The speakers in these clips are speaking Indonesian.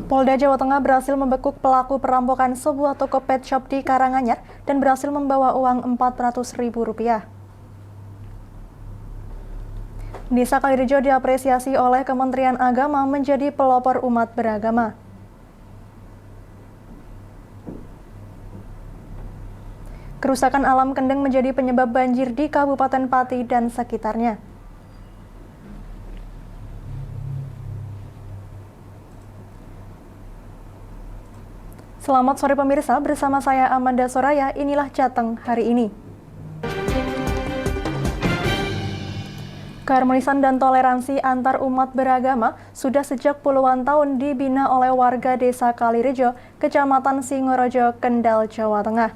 Polda Jawa Tengah berhasil membekuk pelaku perampokan sebuah toko pet shop di Karanganyar dan berhasil membawa uang Rp400.000. Desa Kalirejo diapresiasi oleh Kementerian Agama menjadi pelopor umat beragama. Kerusakan alam Kendeng menjadi penyebab banjir di Kabupaten Pati dan sekitarnya. Selamat sore pemirsa, bersama saya Amanda Soraya, inilah Jateng hari ini. Keharmonisan dan toleransi antar umat beragama sudah sejak puluhan tahun dibina oleh warga Desa Kalirejo, Kecamatan Singorojo, Kendal, Jawa Tengah.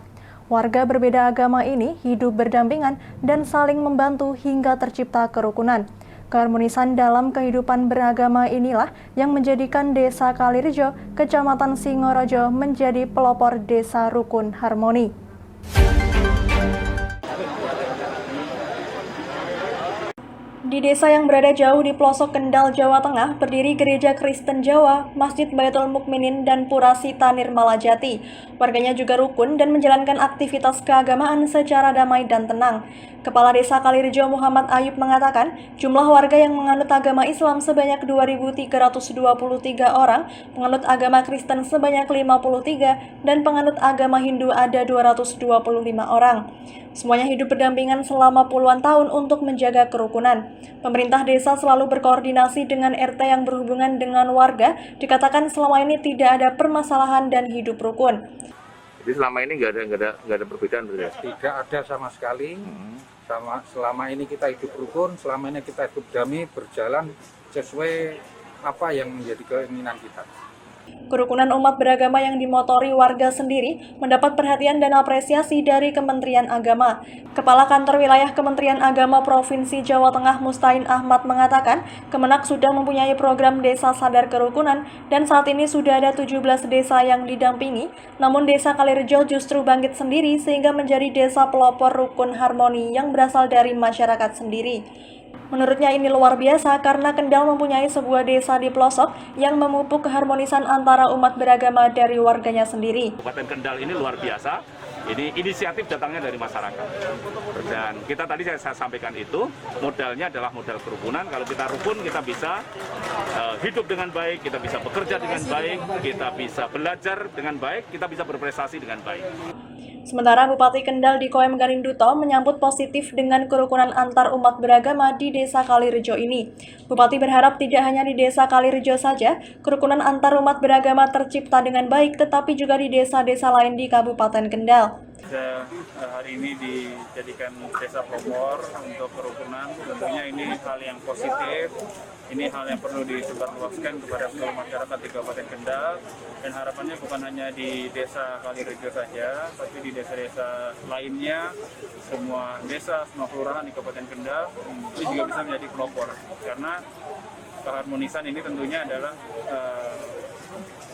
Warga berbeda agama ini hidup berdampingan dan saling membantu hingga tercipta kerukunan. Keharmonisan dalam kehidupan beragama inilah yang menjadikan Desa Kalirejo, Kecamatan Singorojo menjadi pelopor desa rukun harmoni. Di desa yang berada jauh di pelosok Kendal, Jawa Tengah, berdiri Gereja Kristen Jawa, Masjid Baitul Mukminin, dan Pura Sita Nirmala Jati. Warganya juga rukun dan menjalankan aktivitas keagamaan secara damai dan tenang. Kepala Desa Kalirejo Muhammad Ayub mengatakan, jumlah warga yang menganut agama Islam sebanyak 2.323 orang, penganut agama Kristen sebanyak 53, dan penganut agama Hindu ada 225 orang. Semuanya hidup berdampingan selama puluhan tahun untuk menjaga kerukunan. Pemerintah desa selalu berkoordinasi dengan RT yang berhubungan dengan warga, dikatakan selama ini tidak ada permasalahan dan hidup rukun. Jadi selama ini nggak ada perbedaan, betul ya? Tidak ada sama sekali. Selama ini kita hidup rukun, selama ini kita hidup damai, berjalan sesuai apa yang menjadi keinginan kita. Kerukunan umat beragama yang dimotori warga sendiri mendapat perhatian dan apresiasi dari Kementerian Agama. Kepala Kantor Wilayah Kementerian Agama Provinsi Jawa Tengah Mustain Ahmad mengatakan, Kemenak sudah mempunyai program Desa Sadar Kerukunan dan saat ini sudah ada 17 desa yang didampingi, namun Desa Kalirejo justru bangkit sendiri sehingga menjadi desa pelopor rukun harmoni yang berasal dari masyarakat sendiri. Menurutnya ini luar biasa karena Kendal mempunyai sebuah desa di pelosok yang memupuk keharmonisan antara umat beragama dari warganya sendiri. Kabupaten Kendal ini luar biasa, ini inisiatif datangnya dari masyarakat. Dan kita tadi saya sampaikan itu, modalnya adalah modal kerukunan. Kalau kita rukun, kita bisa hidup dengan baik, kita bisa bekerja dengan baik, kita bisa belajar dengan baik, kita bisa berprestasi dengan baik. Sementara Bupati Kendal Dikoem Garinduto menyambut positif dengan kerukunan antar umat beragama di Desa Kalirejo ini. Bupati berharap tidak hanya di Desa Kalirejo saja, kerukunan antar umat beragama tercipta dengan baik, tetapi juga di desa-desa lain di Kabupaten Kendal. Hari ini dijadikan desa pelopor untuk kerukunan, tentunya ini hal yang positif, ini hal yang perlu disebarluaskan kepada seluruh masyarakat di Kabupaten Kendal, dan harapannya bukan hanya di Desa Kalirejo saja, tapi di desa-desa lainnya, semua desa, semua kelurahan di Kabupaten Kendal ini juga bisa menjadi pelopor, karena keharmonisan ini tentunya adalah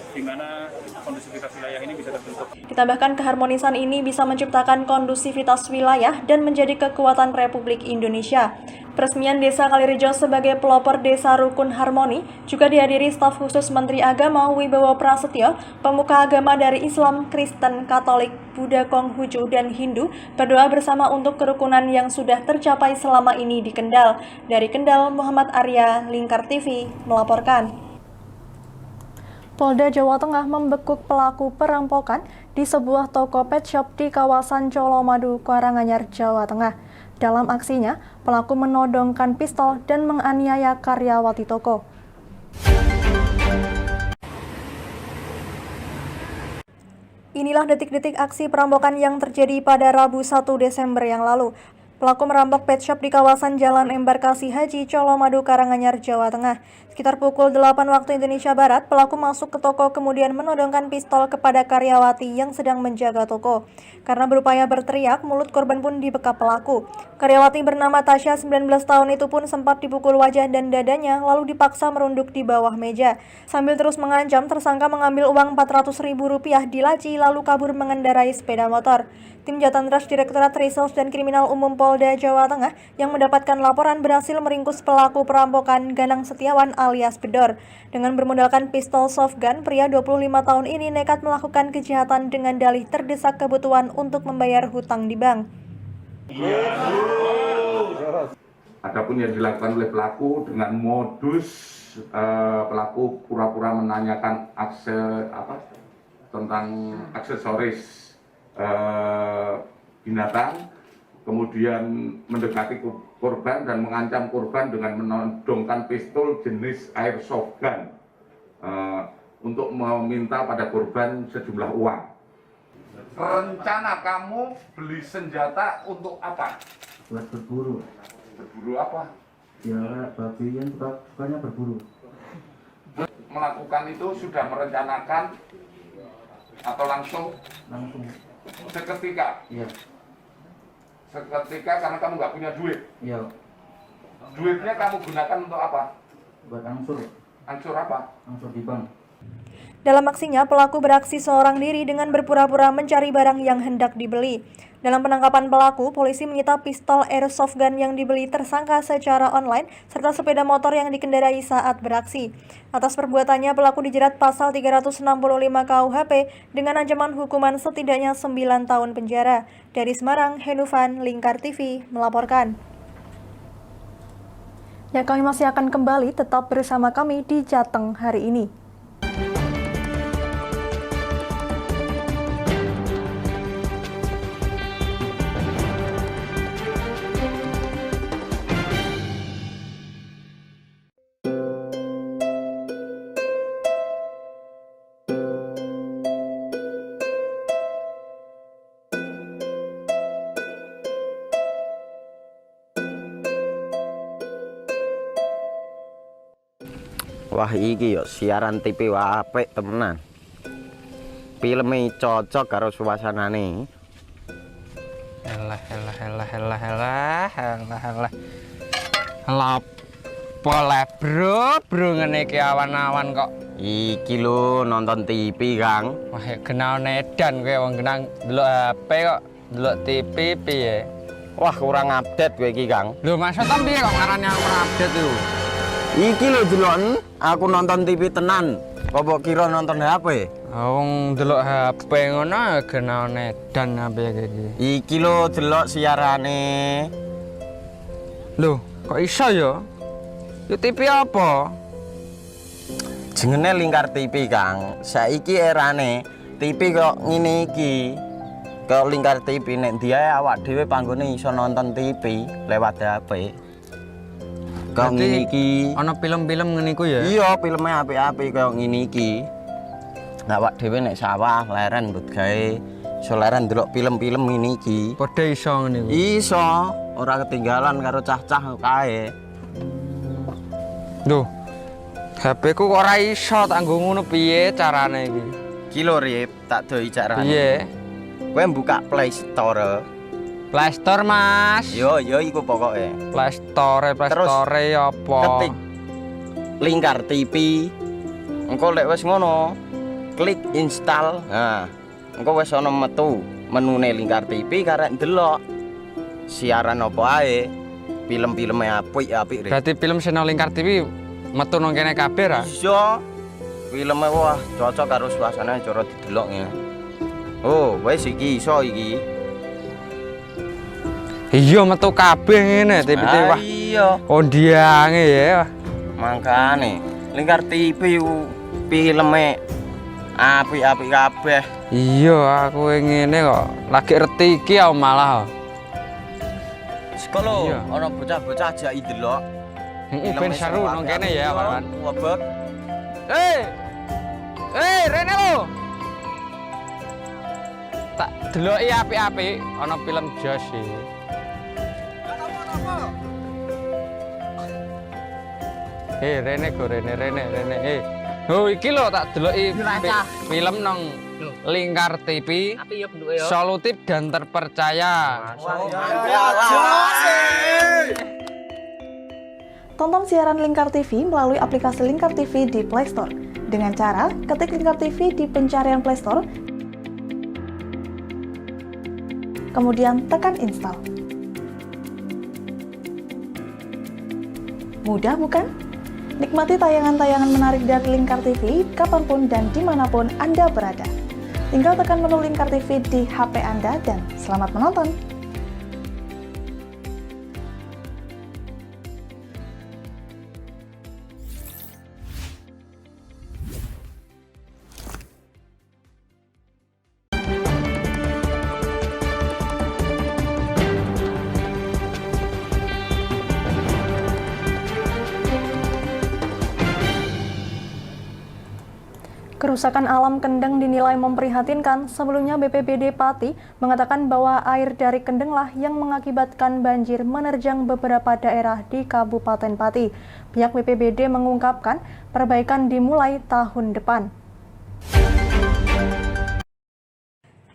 di mana kondusivitas wilayah ini bisa terbentuk. Ditambahkan keharmonisan ini bisa menciptakan kondusivitas wilayah dan menjadi kekuatan Republik Indonesia. Peresmian Desa Kalirejo sebagai pelopor desa rukun harmoni juga dihadiri staf khusus Menteri Agama Wibowo Prasetyo, pemuka agama dari Islam, Kristen, Katolik, Buddha, Konghucu, dan Hindu berdoa bersama untuk kerukunan yang sudah tercapai selama ini di Kendal. Dari Kendal, Muhammad Arya, Lingkar TV, melaporkan. Polda Jawa Tengah membekuk pelaku perampokan di sebuah toko pet shop di kawasan Colomadu, Karanganyar, Jawa Tengah. Dalam aksinya, pelaku menodongkan pistol dan menganiaya karyawati toko. Inilah detik-detik aksi perampokan yang terjadi pada Rabu 1 Desember yang lalu. Pelaku merampok pet shop di kawasan Jalan Embarkasi Haji, Colomadu, Karanganyar, Jawa Tengah. Sekitar pukul 8 waktu Indonesia Barat, pelaku masuk ke toko kemudian menodongkan pistol kepada karyawati yang sedang menjaga toko. Karena berupaya berteriak, mulut korban pun dibekap pelaku. Karyawati bernama Tasya, 19 tahun itu pun sempat dipukul wajah dan dadanya, lalu dipaksa merunduk di bawah meja. Sambil terus mengancam, tersangka mengambil uang Rp400.000 di laci lalu kabur mengendarai sepeda motor. Tim Jatan Ras Direktorat Reserse dan Kriminal Umum Polda Jawa Tengah yang mendapatkan laporan berhasil meringkus pelaku perampokan Ganang Setiawan alias Bedor. Dengan bermodalkan pistol soft gun, pria 25 tahun ini nekat melakukan kejahatan dengan dalih terdesak kebutuhan untuk membayar hutang di bank. Adapun yang dilakukan oleh pelaku dengan modus pelaku pura-pura menanyakan tentang aksesoris binatang, kemudian mendekati korban dan mengancam korban dengan menodongkan pistol jenis airsoft gun untuk meminta pada korban sejumlah uang. Rencana kamu beli senjata untuk apa? Buat berburu. Berburu apa? Ya, babi yang sukanya berburu. Melakukan itu sudah merencanakan atau langsung seketika? Iya. Seketika karena kamu nggak punya duit? Iya. Duitnya kamu gunakan untuk apa? Buat angsur. Angsur apa? Angsur di bank. Dalam aksinya, pelaku beraksi seorang diri dengan berpura-pura mencari barang yang hendak dibeli. Dalam penangkapan pelaku, polisi menyita pistol airsoft gun yang dibeli tersangka secara online, serta sepeda motor yang dikendarai saat beraksi. Atas perbuatannya, pelaku dijerat pasal 365 KUHP dengan ancaman hukuman setidaknya 9 tahun penjara. Dari Semarang, Henufan, Lingkar TV, melaporkan. Ya, kami masih akan kembali, tetap bersama kami di Jateng hari ini. Wah iki yo siaran TV apik temenan. Filme cocok karo suasanane. Elah. Boleh bro ngene iki awan-awan kok. Iki lho nonton TV, Kang. Wah, genah edan kowe wong genang delok HP kok delok TV piye? Wah, kurang update kowe iki, Kang. Lho, maksudnya piye kok ngarani aku update itu? Iki lho delok aku nonton TV tenan. Apa kira nonton HP? Wong delok HP ngono genah edan apa iki? Iki lho delok siarane. Lho, kok iso ya? Yo TV apa? Jenenge Lingkar TV, Kang. Saiki erane TV kok ngene iki. Kok Lingkar TV nek dia awak dhewe panggone iso nonton TV lewat HP. Kok ngene iki. Ana film-film ngene iku ya? Iya, filme apik-apik kaya ngene iki. Nah, awak dhewe nek sawah leren mbut gawe iso leren ndelok film-film ngene iki. Padha iso ngene iku. Iso, ora ketinggalan karo cah-cah kae. Lho, HP ku kok ora iso tak nggo ngono piye carane iki? Iki lho Rip, tak doi carane. Piye? Kowe buka Play Store. Play Store, Mas. Yo iku pokoke. Play Store apa? Ketik Lingkar TV. Engko lek wis ngono, klik install. Nah, engko wis ana metu menune Lingkar TV karek ndelok siaran apa ae. Film-filme apik-apik. Berarti film channel Lingkar TV metu nang kene kabeh ra? Iso. Filme wah cocok karo suasana cara didelok ngene. Oh, wis iki iso iki. Iya metu kabeh ngene TV wah. Iya. Kondiange ya. Mangkane Lingkar TV filme apik-apik kabeh. Iya, aku ngene kok lagi reti iki malah. Sekolah Iya. ana bocah-bocah ajaki delok. Heeh, ben seru nang kene ya, kawan. Wabek. Rene lo. Tak deloki apik-apik ana film Jos iki. Rene go Rene. Oh iki lho tak deloki film nang Lingkar TV. Solutif dan terpercaya. Tonton siaran Lingkar TV melalui aplikasi Lingkar TV di Play Store. Dengan cara ketik Lingkar TV di pencarian Play Store, kemudian tekan install. Mudah bukan? Nikmati tayangan-tayangan menarik dari Lingkar TV kapanpun dan dimanapun Anda berada. Tinggal tekan menu Lingkar TV di HP Anda dan selamat menonton! Kerusakan alam Kendeng dinilai memprihatinkan. Sebelumnya BPBD Pati mengatakan bahwa air dari Kendenglah yang mengakibatkan banjir menerjang beberapa daerah di Kabupaten Pati. Pihak BPBD mengungkapkan perbaikan dimulai tahun depan.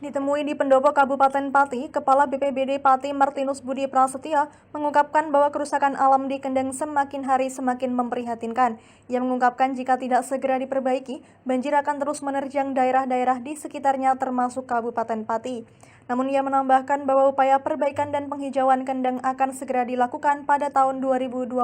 Ditemui di Pendopo Kabupaten Pati, Kepala BPBD Pati Martinus Budi Prasetya mengungkapkan bahwa kerusakan alam di Kendeng semakin hari semakin memprihatinkan. Ia mengungkapkan jika tidak segera diperbaiki, banjir akan terus menerjang daerah-daerah di sekitarnya termasuk Kabupaten Pati. Namun ia menambahkan bahwa upaya perbaikan dan penghijauan Kendeng akan segera dilakukan pada tahun 2022.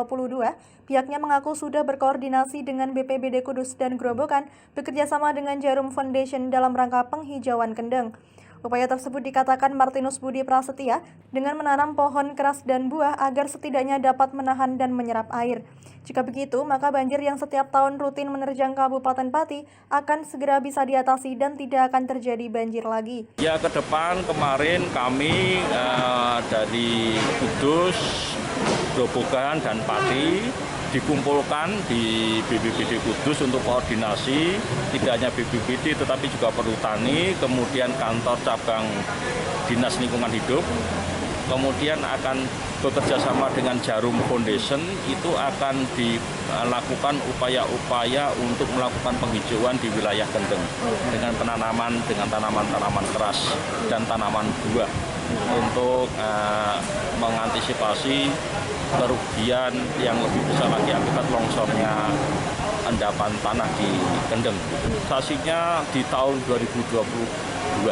Pihaknya mengaku sudah berkoordinasi dengan BPBD Kudus dan Grobogan bekerjasama dengan Jarum Foundation dalam rangka penghijauan Kendeng. Upaya tersebut dikatakan Martinus Budi Prasetya dengan menanam pohon keras dan buah agar setidaknya dapat menahan dan menyerap air. Jika begitu, maka banjir yang setiap tahun rutin menerjang Kabupaten Pati akan segera bisa diatasi dan tidak akan terjadi banjir lagi. Ya, ke depan kemarin kami dari Kudus, Grobogan, dan Pati dikumpulkan di BPBD Kudus untuk koordinasi, tidak hanya BPBD tetapi juga Perhutani, kemudian kantor cabang Dinas Lingkungan Hidup, kemudian akan bekerja sama dengan Jarum Foundation, itu akan dilakukan upaya-upaya untuk melakukan penghijauan di wilayah Kendeng dengan tanaman keras dan tanaman buah untuk mengantisipasi kerugian yang lebih besar lagi akibat longsornya endapan tanah di Kendeng. Stasinya di tahun 2022.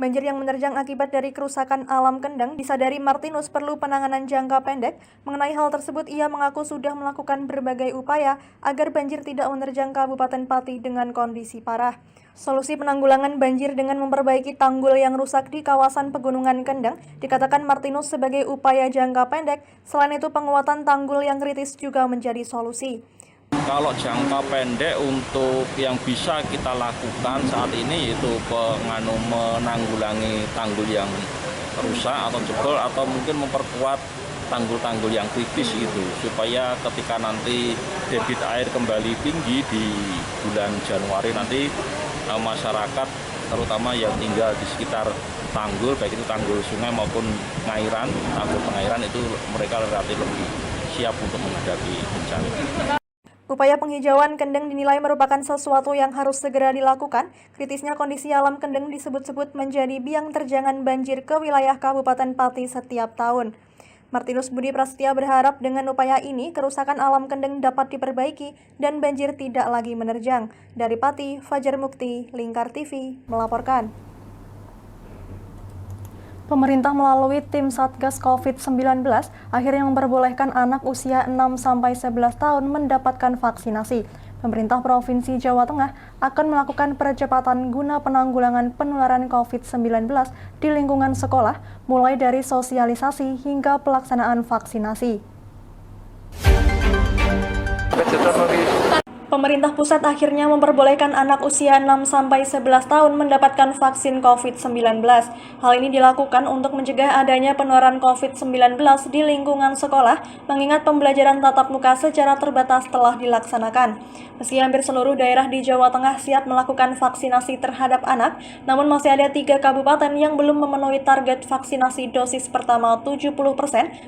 Banjir yang menerjang akibat dari kerusakan alam Kendeng disadari Martinus perlu penanganan jangka pendek. Mengenai hal tersebut, ia mengaku sudah melakukan berbagai upaya agar banjir tidak menerjang Kabupaten Pati dengan kondisi parah. Solusi penanggulangan banjir dengan memperbaiki tanggul yang rusak di kawasan Pegunungan Kendeng dikatakan Martinus sebagai upaya jangka pendek. Selain itu, penguatan tanggul yang kritis juga menjadi solusi. Kalau jangka pendek untuk yang bisa kita lakukan saat ini yaitu menanggulangi tanggul yang rusak atau jebol atau mungkin memperkuat tanggul-tanggul yang kritis itu supaya ketika nanti debit air kembali tinggi di bulan Januari nanti masyarakat terutama yang tinggal di sekitar tanggul baik itu tanggul sungai maupun pengairan, tanggul pengairan itu mereka relatif lebih siap untuk menghadapi bencana. Upaya penghijauan Kendeng dinilai merupakan sesuatu yang harus segera dilakukan. Kritisnya kondisi alam Kendeng disebut-sebut menjadi biang terjangan banjir ke wilayah Kabupaten Pati setiap tahun. Martinus Budi Prasetya berharap dengan upaya ini kerusakan alam Kendeng dapat diperbaiki dan banjir tidak lagi menerjang. Dari Pati, Fajar Mukti, Lingkar TV melaporkan. Pemerintah melalui tim Satgas COVID-19 akhirnya memperbolehkan anak usia 6-11 tahun mendapatkan vaksinasi. Pemerintah Provinsi Jawa Tengah akan melakukan percepatan guna penanggulangan penularan COVID-19 di lingkungan sekolah, mulai dari sosialisasi hingga pelaksanaan vaksinasi. Pemerintah pusat akhirnya memperbolehkan anak usia 6-11 tahun mendapatkan vaksin COVID-19. Hal ini dilakukan untuk mencegah adanya penularan COVID-19 di lingkungan sekolah, mengingat pembelajaran tatap muka secara terbatas telah dilaksanakan. Meski hampir seluruh daerah di Jawa Tengah siap melakukan vaksinasi terhadap anak, namun masih ada 3 kabupaten yang belum memenuhi target vaksinasi dosis pertama 70%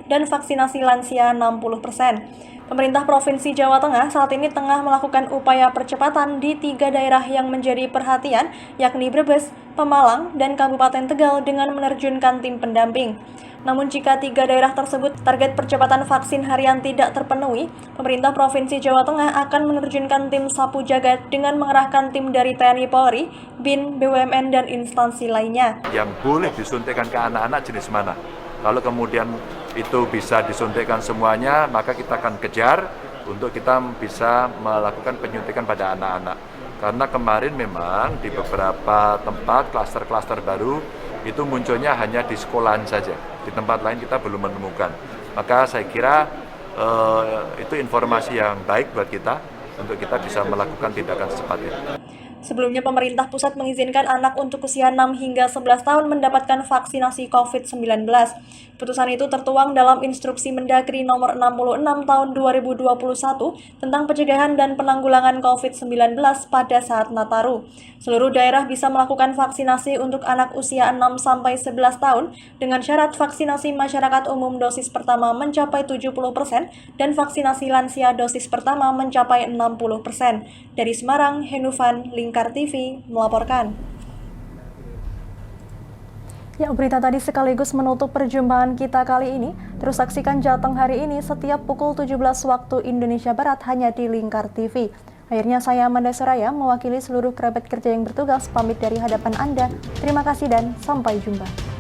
dan vaksinasi lansia 60%. Pemerintah Provinsi Jawa Tengah saat ini tengah melakukan upaya percepatan di 3 daerah yang menjadi perhatian, yakni Brebes, Pemalang, dan Kabupaten Tegal dengan menerjunkan tim pendamping. Namun jika 3 daerah tersebut target percepatan vaksin harian tidak terpenuhi, pemerintah Provinsi Jawa Tengah akan menerjunkan tim sapu jagat dengan mengerahkan tim dari TNI Polri, BIN, BUMN, dan instansi lainnya. Yang boleh disuntikan ke anak-anak jenis mana? Kalau kemudian itu bisa disuntikkan semuanya, maka kita akan kejar untuk kita bisa melakukan penyuntikan pada anak-anak. Karena kemarin memang di beberapa tempat klaster-klaster baru itu munculnya hanya di sekolahan saja. Di tempat lain kita belum menemukan. Maka saya kira itu informasi yang baik buat kita untuk kita bisa melakukan tindakan secepatnya. Sebelumnya, pemerintah pusat mengizinkan anak untuk usia 6 hingga 11 tahun mendapatkan vaksinasi COVID-19. Putusan itu tertuang dalam Instruksi Mendagri Nomor 66 Tahun 2021 tentang pencegahan dan penanggulangan COVID-19 pada saat Nataru. Seluruh daerah bisa melakukan vaksinasi untuk anak usia 6-11 tahun dengan syarat vaksinasi masyarakat umum dosis pertama mencapai 70% dan vaksinasi lansia dosis pertama mencapai 60%. Dari Semarang, Henufan, Lingkar TV melaporkan. Ya, berita tadi sekaligus menutup perjumpaan kita kali ini. Terus saksikan Jateng hari ini setiap pukul 17 waktu Indonesia Barat hanya di Lingkar TV. Akhirnya saya Amanda Soraya mewakili seluruh kerabat kerja yang bertugas pamit dari hadapan Anda. Terima kasih dan sampai jumpa.